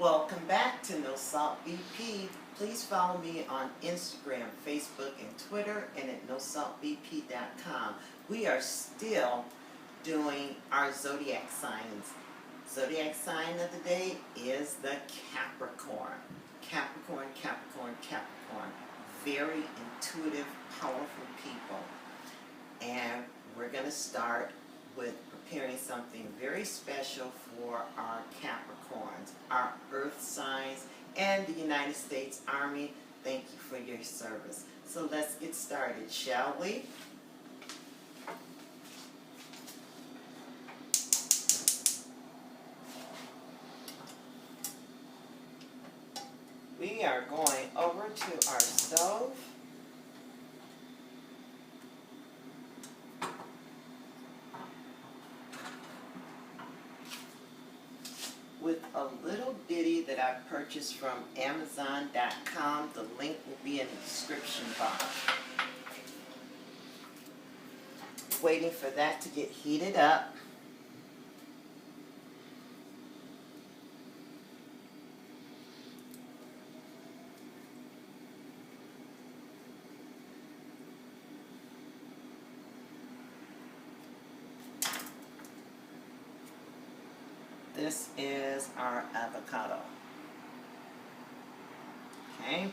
Welcome back to No Salt BP. Please follow me on Instagram, Facebook, and Twitter, and at nosaltbp.com. We are still doing our zodiac signs. Zodiac sign of the day is the Capricorn. Capricorn, Capricorn, Capricorn. Very intuitive, powerful people. And we're going to start with preparing something very special for our Capricorns, our earth signs, and the United States Army. Thank you for your service. So let's get started, shall we? We are going over to our stove. With a little ditty that I purchased from Amazon.com. The link will be in the description box. Waiting for that to get heated up. This is our avocado. Okay.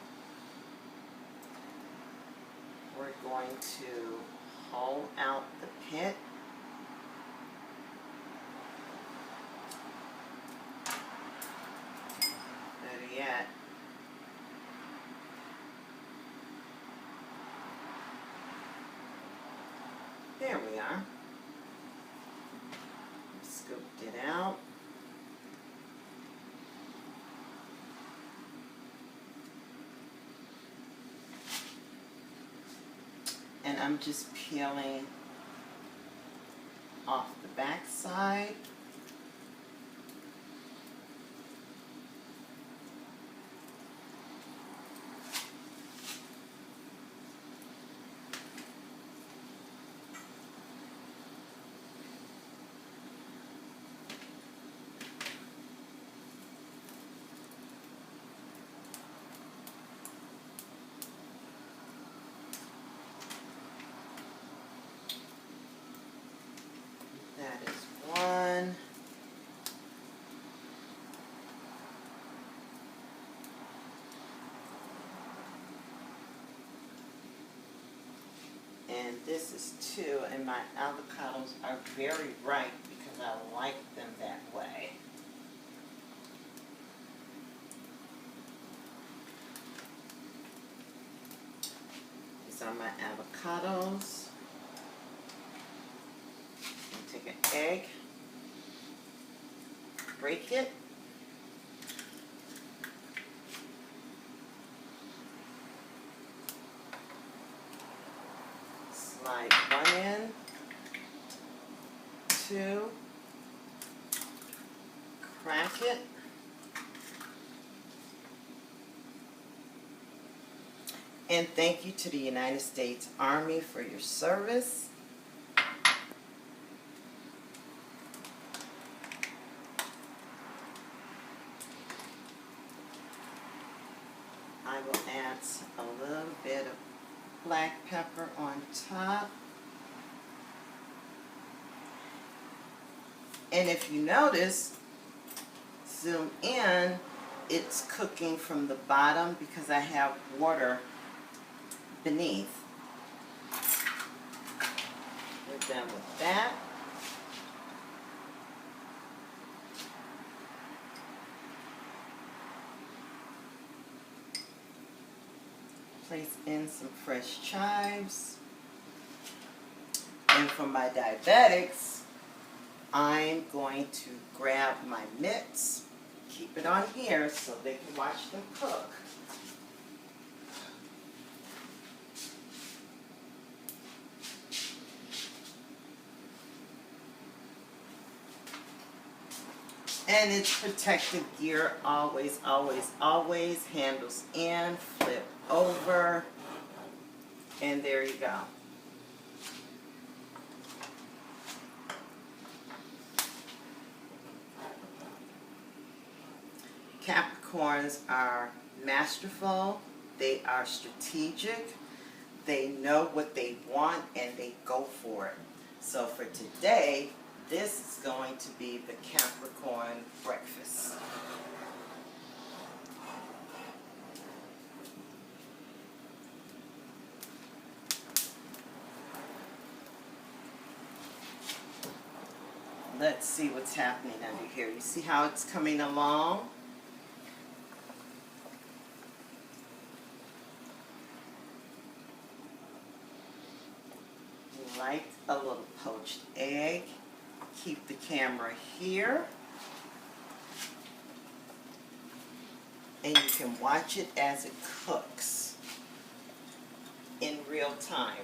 We're going to hold out the pit. Better yet, there we are. Scooped it out. And I'm just peeling off the back side. That is one. And this is two, and my avocados are very ripe because I like them that way. These are my avocados. Take an egg, break it, slide one in, two, crack it, and thank you to the United States Army for your service. I will add a little bit of black pepper on top. And if you notice, zoom in, it's cooking from the bottom because I have water beneath. We're done with that. Place in some fresh chives. And for my diabetics, I'm going to grab my mitts, keep it on here so they can watch them cook. And it's protective gear, always, always, always. Handles in, flip over, and there you go. Capricorns are masterful, they are strategic, they know what they want, and they go for it. So for today, this is going to be the Capricorn breakfast. Let's see what's happening under here. You see how it's coming along? Like a little poached egg. Keep the camera here. And you can watch it as it cooks in real time.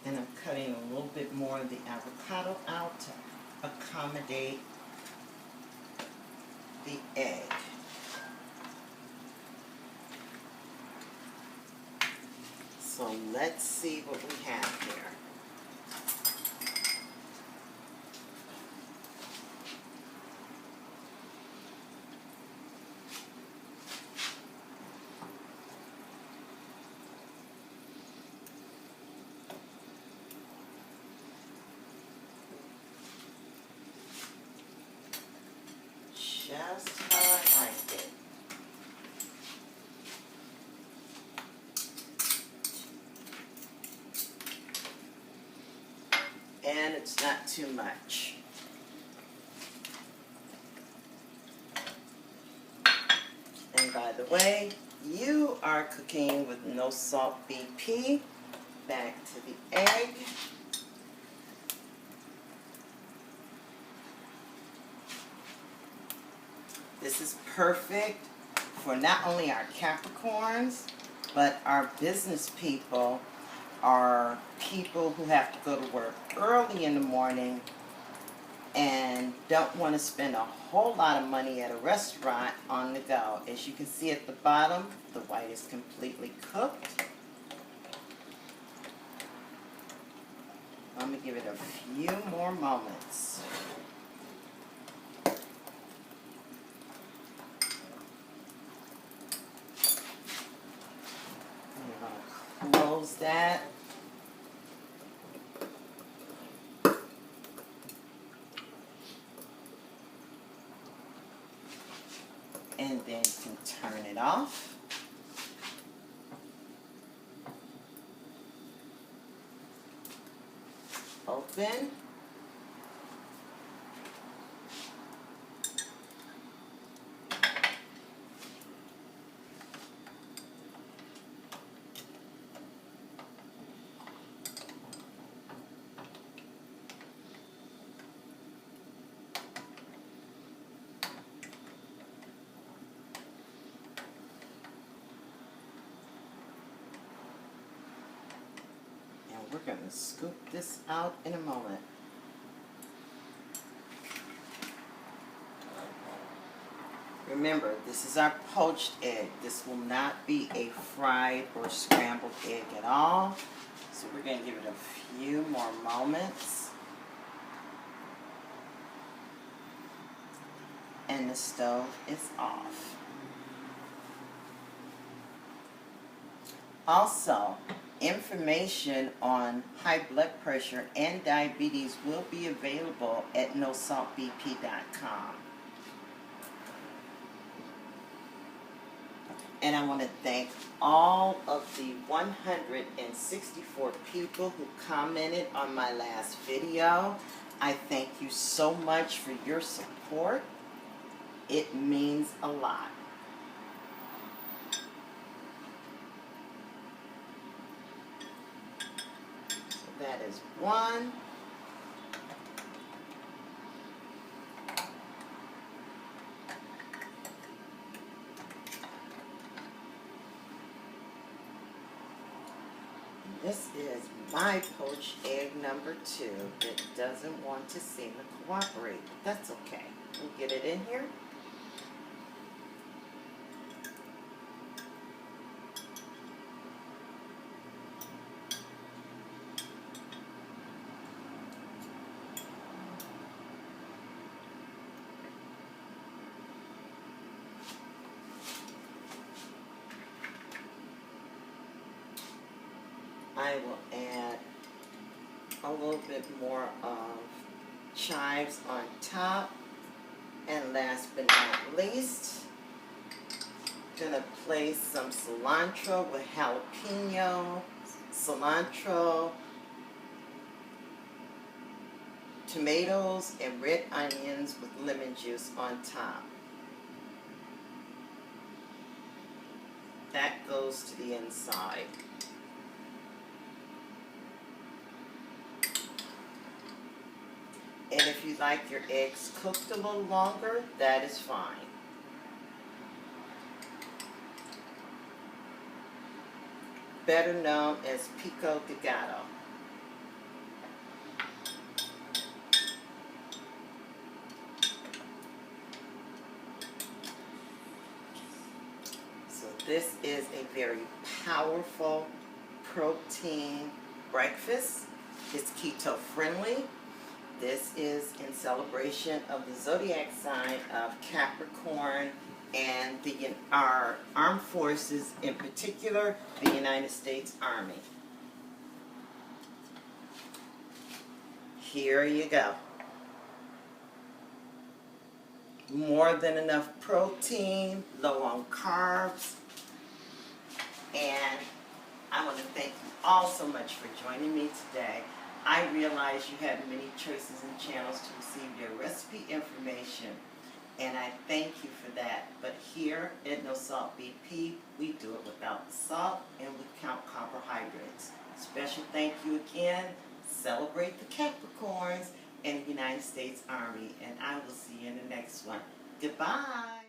And I'm cutting a little bit more of the avocado out to accommodate the egg. So let's see what we have here. Just how I like it. And it's not too much. And by the way, you are cooking with no salt BP. Back to the egg. This is perfect for not only our Capricorns, but our business people, are people who have to go to work early in the morning and don't want to spend a whole lot of money at a restaurant on the go. As you can see at the bottom, the white is completely cooked. I'm going to give it a few more moments. I'm going to close that. And then you can turn it off. Open. We're going to scoop this out in a moment. Remember, this is our poached egg. This will not be a fried or scrambled egg at all. So we're going to give it a few more moments. And the stove is off. Also, information on high blood pressure and diabetes will be available at nosaltbp.com. And I want to thank all of the 164 people who commented on my last video. I thank you so much for your support. It means a lot. That is one. This is my poached egg number 2 that doesn't want to seem to cooperate. That's okay. We'll get it in here. I will add a little bit more of chives on top. And last but not least, gonna place some cilantro with jalapeno, cilantro, tomatoes, and red onions with lemon juice on top. That goes to the inside. And if you like your eggs cooked a little longer, that is fine. Better known as pico de gallo. So this is a very powerful protein breakfast. It's keto friendly. This is in celebration of the Zodiac sign of Capricorn and our armed forces, in particular, the United States Army. Here you go. More than enough protein, low on carbs, and I want to thank you all so much for joining me today. I realize you have many choices and channels to receive your recipe information, and I thank you for that. But here at No Salt BP, we do it without the salt, and we count carbohydrates. Special thank you again. Celebrate the Capricorns and the United States Army, and I will see you in the next one. Goodbye.